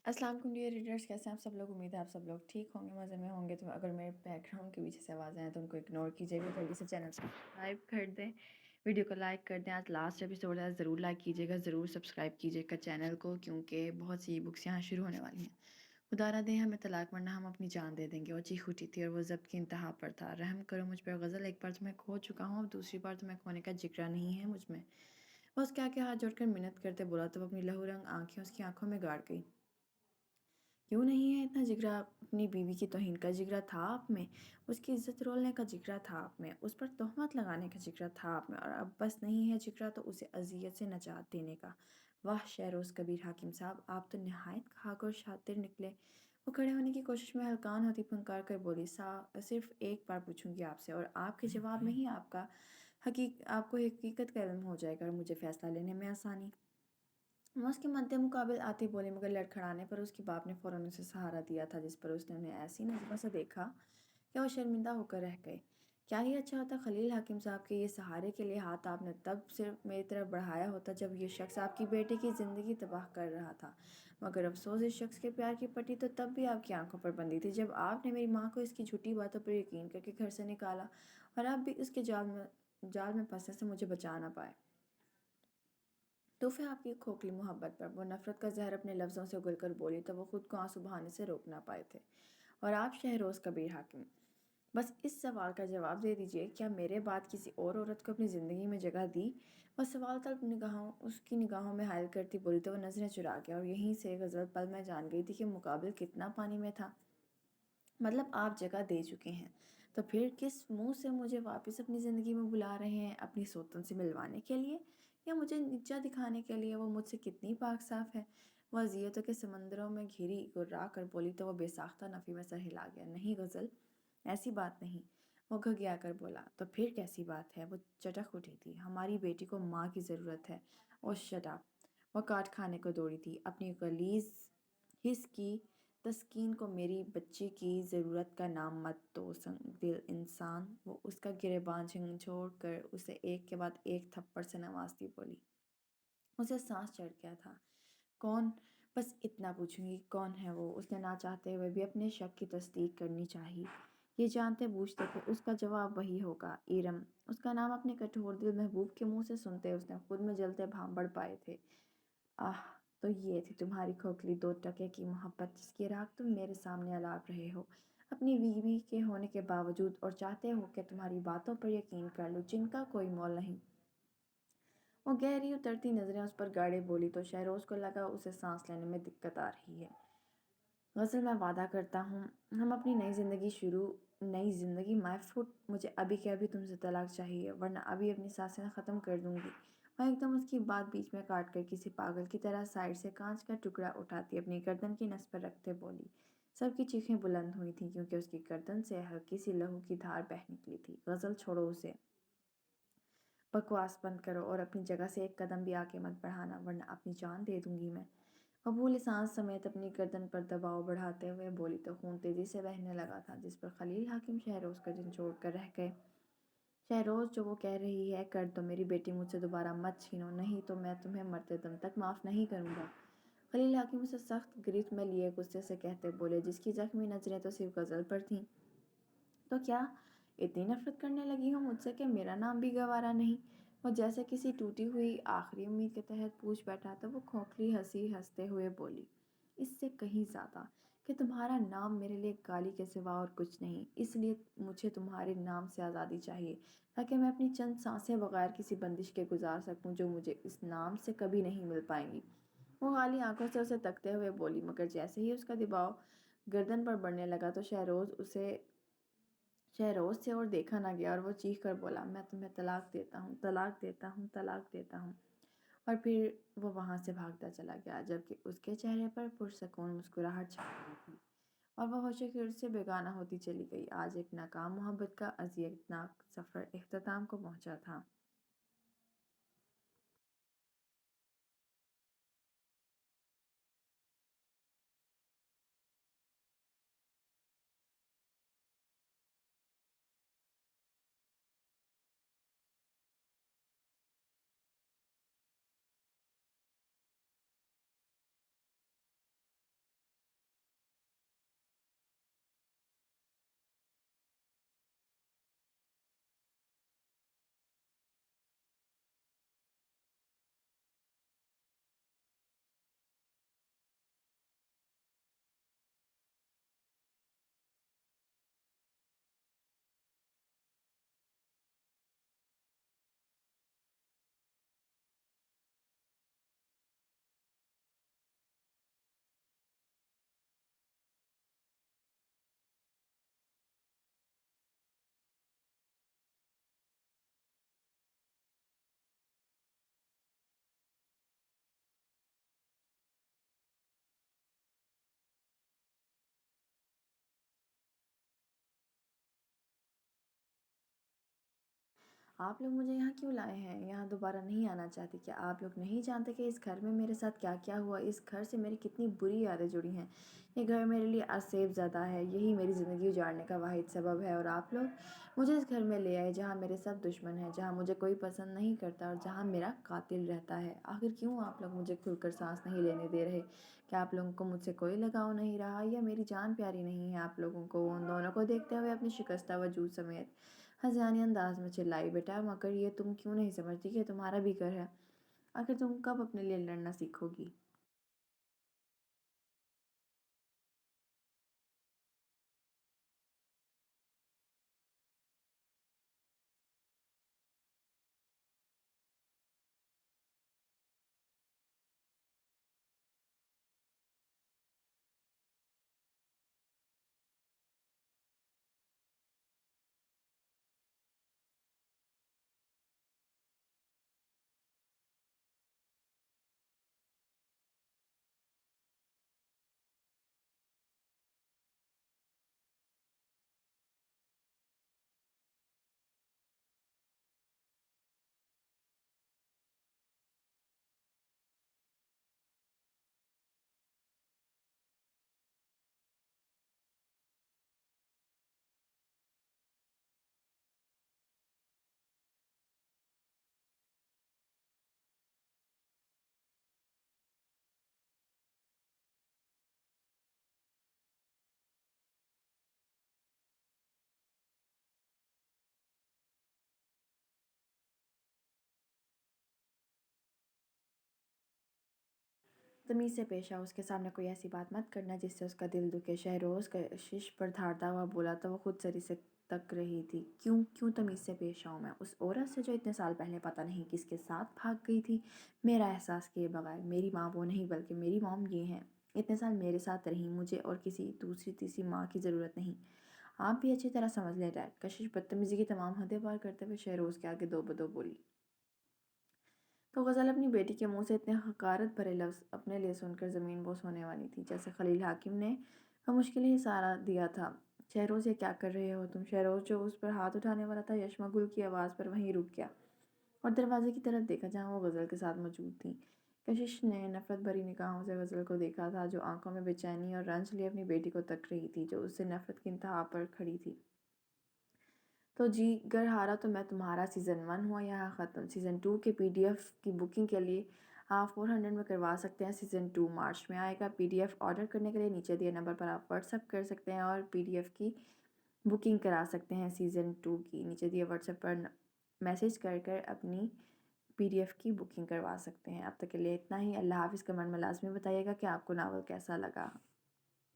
अस्सलाम वालेकुम dear readers, कैसे हैं आप सब लोग। उम्मीद है आप सब लोग ठीक होंगे, मज़े में होंगे। तो अगर मेरे बैकग्राउंड के पीछे से आवाज़ें हैं तो उनको इग्नोर कीजिएगा। जल्दी से चैनल सब्सक्राइब कर दें, वीडियो को लाइक कर दें। आज लास्ट एपिसोड है, ज़रूर लाइक कीजिएगा, ज़रूर सब्सक्राइब कीजिएगा चैनल को, क्योंकि बहुत सी बुक्स यहाँ शुरू होने वाली हैं। खुदा ना दे हमें तलाक, वरना हम अपनी जान दे देंगे। और चीख उठी थी और वो ज़ब्त की इंतहा पर था। रहम करो मुझ पर गज़ल, एक बार तो मैं खो चुका हूँ, अब दूसरी बार तो मैं खोने का जिक्र नहीं है मुझ में। वो उसके आगे हाथ जोड़कर मिन्नत करते बोला तो वो अपनी लहू रंग आंखें उसकी आंखों में गाड़ गई। क्यों नहीं है इतना जिगरा, अपनी बीवी की तौहीन का जिगरा था आप में, उसकी इज्जत रोलने का जिगरा था आप में, उस पर तोहमत लगाने का जिगरा था आप में, और अब बस नहीं है जिगरा तो उसे अजियत से नजात देने का। वाह शहरोज़ कबीर हाकिम साहब, आप तो नहायत खाक और शातिर निकले। वो खड़े होने की कोशिश में हलकान होती फंकार कर बोली, सिर्फ एक बार पूछूंगी आपसे, और आपके जवाब में ही आपको हकीकत का इल्म हो जाएगा और मुझे फ़ैसला लेने में आसानी। मैं उसके मद्दे मुकाबिल आती बोली, मगर लड़खड़ाने पर उसके बाप ने फ़ौरन उसे सहारा दिया था, जिस पर उसने उन्हें ऐसी नज़रों से देखा कि वो शर्मिंदा होकर रह गए। क्या ही अच्छा होता खलील हाकिम साहब के ये सहारे के लिए हाथ आपने तब सिर्फ मेरी तरफ बढ़ाया होता जब ये शख्स आपकी बेटे की ज़िंदगी तबाह कर रहा था। मगर अफसोस, इस शख्स के प्यार की पट्टी तो तब भी आपकी आंखों पर बंधी थी जब आपने मेरी माँ को इसकी झूठी बातों पर यकीन करके घर से निकाला, और अब भी उसके जाल में फंसने से मुझे बचा ना पाए। तो फिर आपकी खोखली मोहब्बत पर वो नफ़रत का जहर अपने लफ्ज़ों से उगलकर बोली तो वो खुद को आंसू बहाने से रोक ना पाए थे। और आप शहरोज़ कबीर हाकिम, बस इस सवाल का जवाब दे दीजिए, क्या मेरे बाद किसी और औरत को अपनी ज़िंदगी में जगह दी। वह सवाल तलब निगाहों उसकी निगाहों में हायल करती बोली तो वो नज़रें चुरा गया, और यहीं से गज़ल पल में जान गई थी कि मुकाबिल कितना पानी में था। मतलब आप जगह दे चुके हैं, तो फिर किस मुंह से मुझे वापस अपनी ज़िंदगी में बुला रहे हैं, अपनी सोतन से मिलवाने के लिए या मुझे नीचा दिखाने के लिए। वो मुझसे कितनी पाक साफ है। वह अज़ियतों के समंदरों में घिरी गुर्रा कर बोली तो वह बेसाख्ता नफ़ी में सर हिला गया। नहीं गज़ल, ऐसी बात नहीं। वो घुघिया कर बोला, तो फिर कैसी बात है। वो चटक उठी थी, हमारी बेटी को माँ की ज़रूरत है। और शट अप। वह काट खाने को दौड़ी थी, अपनी गलीज़ हिस की तस्कीन को मेरी बच्ची की ज़रूरत का नाम मत दो संगदिल इंसान। वो उसका गिरेबान झंझोड़ कर उसे एक के बाद एक थप्पड़ से नवाजती बोली। उसे सांस चढ़ गया था। कौन, बस इतना पूछूंगी, कौन है वो। उसने ना चाहते हुए भी अपने शक की तस्दीक करनी चाहिए, ये जानते बूझते कि उसका जवाब वही होगा, इरम। उसका नाम अपने कठोर दिल महबूब के मुंह से सुनते उसने खुद में जलते भांबड़ पाए थे। आह, तो ये थी तुम्हारी खोखली 2 टके की मोहब्बत, जिसकी राख तुम मेरे सामने अलाप रहे हो अपनी बीवी के होने के बावजूद, और चाहते हो कि तुम्हारी बातों पर यकीन कर लो जिनका कोई मोल नहीं। वो गहरी उतरती नज़रें उस पर गाड़े बोली तो शहरोज़ को लगा उसे सांस लेने में दिक्कत आ रही है। गज़ल, मैं वादा करता हूँ हम अपनी नई ज़िंदगी माय फुट, मुझे अभी के अभी तुमसे तलाक चाहिए, वरना अभी अपनी सांसें ख़त्म कर दूँगी। वह एकदम उसकी बात बीच में काट कर किसी पागल की तरह साइड से कांच का टुकड़ा उठाती अपनी गर्दन की नस पर रखते बोली। सबकी चीखें बुलंद हुई थीं, क्योंकि उसकी गर्दन से हल्की सी लहू की धार बह निकली थी। गज़ल, छोड़ो उसे, बकवास बंद करो और अपनी जगह से एक कदम भी आगे मत बढ़ाना, वरना अपनी जान दे दूंगी मैं। मकबूल सांस समेत अपनी गर्दन पर दबाव बढ़ाते हुए बोली तो खून तेजी से बहने लगा था, जिस पर खलील हाकिम शहरोज़ का झंझोड़ कर रह गए। शहरोज़, जो वो कह रही है कर दो, मेरी बेटी मुझसे दोबारा मत छीनो, नहीं तो मैं तुम्हें मरते दम तक माफ़ नहीं करूँगा। खलील हाकिम उसे सख्त गिरफ्त में लिए गुस्से से कहते बोले, जिसकी जख्मी नज़रें तो सिर्फ गज़ल पर थीं। तो क्या इतनी नफरत करने लगी हो मुझसे कि मेरा नाम भी गवारा नहीं। वो जैसे किसी टूटी हुई आखिरी उम्मीद के तहत पूछ बैठा तो वो खोखली हंसी हंसते हुए बोली, इससे कहीं ज़्यादा, कि तुम्हारा नाम मेरे लिए गाली के सिवा और कुछ नहीं। इसलिए मुझे तुम्हारे नाम से आज़ादी चाहिए, ताकि मैं अपनी चंद सांसें बगैर किसी बंदिश के गुजार सकूं, जो मुझे इस नाम से कभी नहीं मिल पाएंगी। वो खाली आंखों से उसे तकते हुए बोली, मगर जैसे ही उसका दबाव गर्दन पर बढ़ने लगा तो शहरोज़ से और देखा ना गया, और वो चीख कर बोला, मैं तुम्हें तलाक देता हूँ, तलाक देता हूँ, तलाक देता हूँ। और फिर वो वहाँ से भागता चला गया, जबकि उसके चेहरे पर पुरसकून मुस्कुराहट छा गई थी, और वह होशे से बेगाना होती चली गई। आज एक नाकाम मोहब्बत का अज़ियतनाक सफ़र इख्तिताम को पहुँचा था। آپ لوگ مجھے یہاں کیوں لائے ہیں؟ یہاں دوبارہ نہیں آنا چاہتی کیا؟ آپ لوگ نہیں جانتے کہ اس گھر میں میرے ساتھ کیا کیا ہوا؟ اس گھر سے میری کتنی بری یادیں جڑی ہیں۔ یہ گھر میرے لیے اسیف زدہ ہے، یہی میری زندگی اجاڑنے کا واحد سبب ہے، اور آپ لوگ مجھے اس گھر میں لے آئے جہاں میرے سب دشمن ہیں، جہاں مجھے کوئی پسند نہیں کرتا اور جہاں میرا قاتل رہتا ہے۔ آخر کیوں آپ لوگ مجھے کھل کر سانس نہیں لینے دے رہے؟ کیا آپ لوگوں کو مجھ سے کوئی لگاؤ نہیں رہا، یا میری جان پیاری نہیں ہے آپ لوگوں کو؟ ان دونوں کو دیکھتے ہوئے اپنی شکستہ وجود سمیت ہذیانی انداز میں چلائی، بیٹا مگر یہ تم کیوں نہیں سمجھتی کہ تمہارا بھی گھر ہے؟ آخر تم کب اپنے لیے لڑنا سیکھو گی؟ تمیز سے پیش آؤ، اس کے سامنے کوئی ایسی بات مت کرنا جس سے اس کا دل دکھے۔ شہروز کشش پر دھاڑتا ہوا بولا تو وہ خود سری سے تک رہی تھی۔ کیوں تمیز سے پیش آؤں میں اس عورت سے جو اتنے سال پہلے پتہ نہیں کس کے ساتھ بھاگ گئی تھی میرا احساس کیے بغیر؟ میری ماں وہ نہیں بلکہ میری موم یہ ہیں، اتنے سال میرے ساتھ رہیں، مجھے اور کسی دوسری تیسری ماں کی ضرورت نہیں۔ آپ بھی اچھی طرح سمجھ لیں ڈیڈ۔ کشش بدتمیزی کی تمام حدیں پار کرتے ہوئے شہروز کے آگے دو بدو بولی۔ تو غزل اپنی بیٹی کے منہ سے اتنے حقارت بھرے لفظ اپنے لیے سن کر زمین بوس ہونے والی تھی، جیسے خلیل حاکم نے بمشکل ہی سہارا دیا تھا۔ شہروز یہ کیا کر رہے ہو تم؟ شہروز جو اس پر ہاتھ اٹھانے والا تھا یشما گل کی آواز پر وہیں رک گیا اور دروازے کی طرف دیکھا جہاں وہ غزل کے ساتھ موجود تھی۔ کشش نے نفرت بھری نگاہوں سے غزل کو دیکھا تھا، جو آنکھوں میں بے چینی اور رنج لیے اپنی بیٹی کو تک رہی تھی، جو اس سے نفرت کی انتہا پر کھڑی تھی۔ تو جی گر ہارا تو میں تمہارا سیزن 1 ہوا یہاں ختم۔ سیزن 2 کے PDF کی بکنگ کے لیے آپ 400 میں کروا سکتے ہیں۔ سیزن 2 مارچ میں آئے گا۔ PDF آرڈر کرنے کے لیے نیچے دیے نمبر پر آپ واٹس ایپ کر سکتے ہیں اور PDF کی بکنگ کرا سکتے ہیں۔ سیزن 2 کی نیچے دیے واٹس ایپ پر میسیج کر اپنی PDF کی بکنگ کروا سکتے ہیں۔ اب تک کے لیے اتنا ہی۔ اللہ حافظ۔ کمنٹ میں لازمی بتائیے گا کہ آپ کو ناول کیسا لگا۔